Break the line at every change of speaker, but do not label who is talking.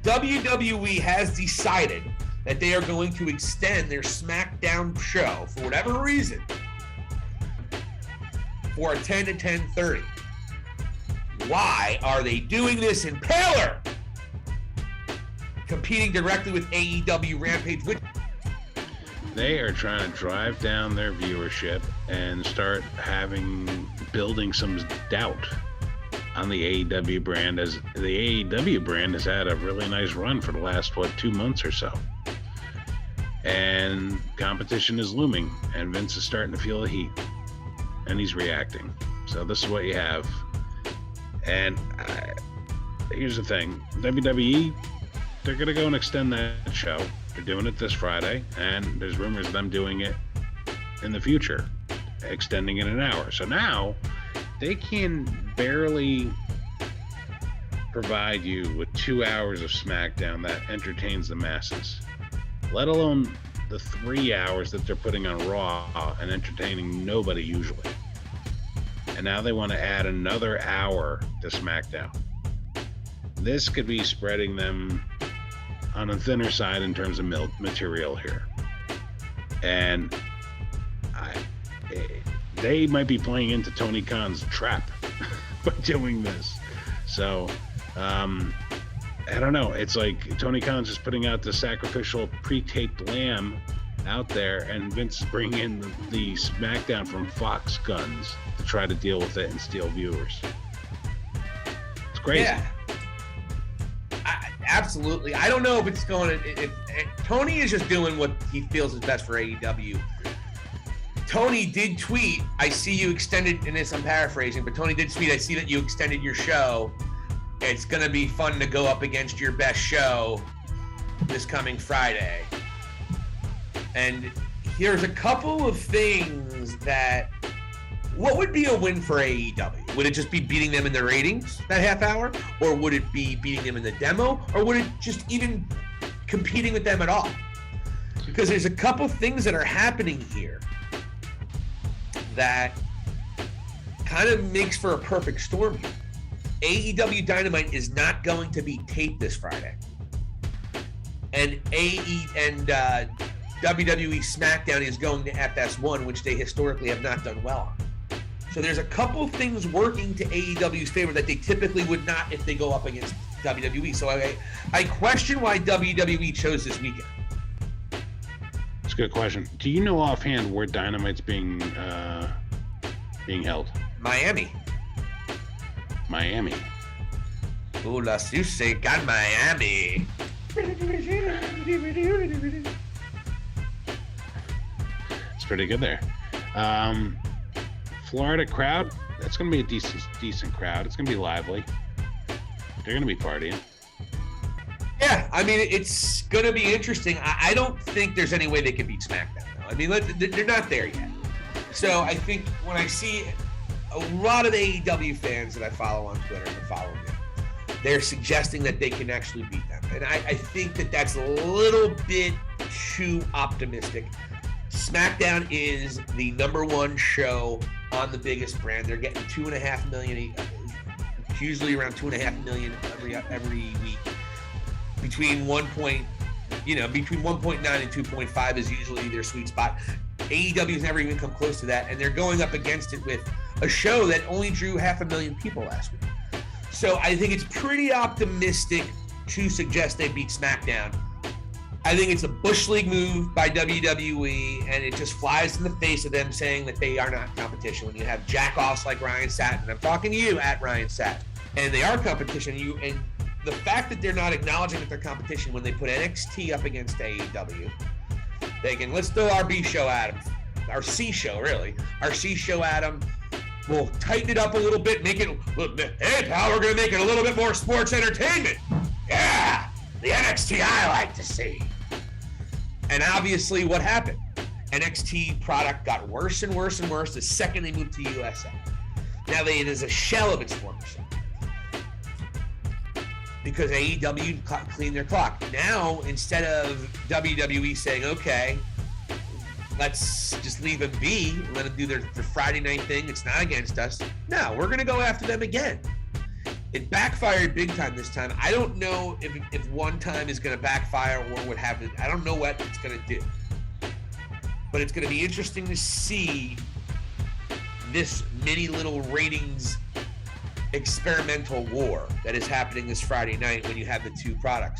WWE has decided that they are going to extend their Smackdown show, for whatever reason, for a 10 to 10:30. Why are they doing this in Paler? Competing directly with AEW Rampage, which
they are trying to drive down their viewership and start building some doubt on the AEW brand, as the AEW brand has had a really nice run for the last 2 months or so, and competition is looming, and Vince is starting to feel the heat, and he's reacting. So this is what you have. And here's the thing, WWE, they're gonna go and extend that show. They're doing it this Friday, and there's rumors of them doing it in the future, extending it an hour. So now they can barely provide you with 2 hours of SmackDown that entertains the masses, let alone the 3 hours that they're putting on Raw and entertaining nobody usually. And now they want to add another hour to SmackDown. This could be spreading them on a thinner side in terms of material here. And they might be playing into Tony Khan's trap by doing this. So, I don't know. It's like Tony Khan's just putting out the sacrificial pre-taped lamb out there, and Vince is bringing in the SmackDown from Fox guns to try to deal with it and steal viewers. It's crazy.
Yeah. Absolutely. I don't know if it's going to... If Tony is just doing what he feels is best for AEW. Tony did tweet, I see you extended, and this I'm paraphrasing, but Tony did tweet, I see that you extended your show. It's going to be fun to go up against your best show this coming Friday. And here's a couple of things that... What would be a win for AEW? Would it just be beating them in the ratings, that half hour? Or would it be beating them in the demo? Or would it just even competing with them at all? Because there's a couple things that are happening here that kind of makes for a perfect storm here. AEW Dynamite is not going to be taped this Friday. And WWE SmackDown is going to FS1, which they historically have not done well on. So there's a couple of things working to AEW's favor that they typically would not if they go up against WWE. So I question why WWE chose this weekend.
That's a good question. Do you know offhand where Dynamite's being held?
Miami. Ooh, La Susse got Miami.
It's pretty good there. Florida crowd, that's going to be a decent crowd. It's going to be lively. They're going to be partying.
Yeah, I mean, it's going to be interesting. I don't think there's any way they can beat SmackDown, though. I mean, they're not there yet. So I think when I see a lot of the AEW fans that I follow on Twitter and follow them, they're suggesting that they can actually beat them. And I think that that's a little bit too optimistic. SmackDown is the #1 show on the biggest brand. They're getting 2.5 million, usually around 2.5 million every week. Between 1.9 and 2.5 is usually their sweet spot. AEW's never even come close to that, and they're going up against it with a show that only drew 500,000 people last week. So I think it's pretty optimistic to suggest they beat SmackDown. I think it's a Bush League move by WWE, and it just flies in the face of them saying that they are not competition. When you have jackoffs like Ryan Satin, I'm talking to you at Ryan Satin, and they are competition. And the fact that they're not acknowledging that they're competition when they put NXT up against AEW, thinking, let's throw our B show at them, our C show really, our C show at them. We'll tighten it up a little bit, make it, hey pal, we're gonna make it a little bit more sports entertainment. Yeah, the NXT I like to see. And obviously what happened? NXT product got worse and worse and worse the second they moved to USA. Now it is a shell of its former self. Because AEW cleaned their clock. Now, instead of WWE saying, okay, let's just leave them be, let them do their Friday night thing, it's not against us. No, we're going to go after them again. It backfired big time this time. I don't know if one time is going to backfire or what happens. I don't know what it's going to do. But it's going to be interesting to see this mini little ratings experimental war that is happening this Friday night when you have the two products.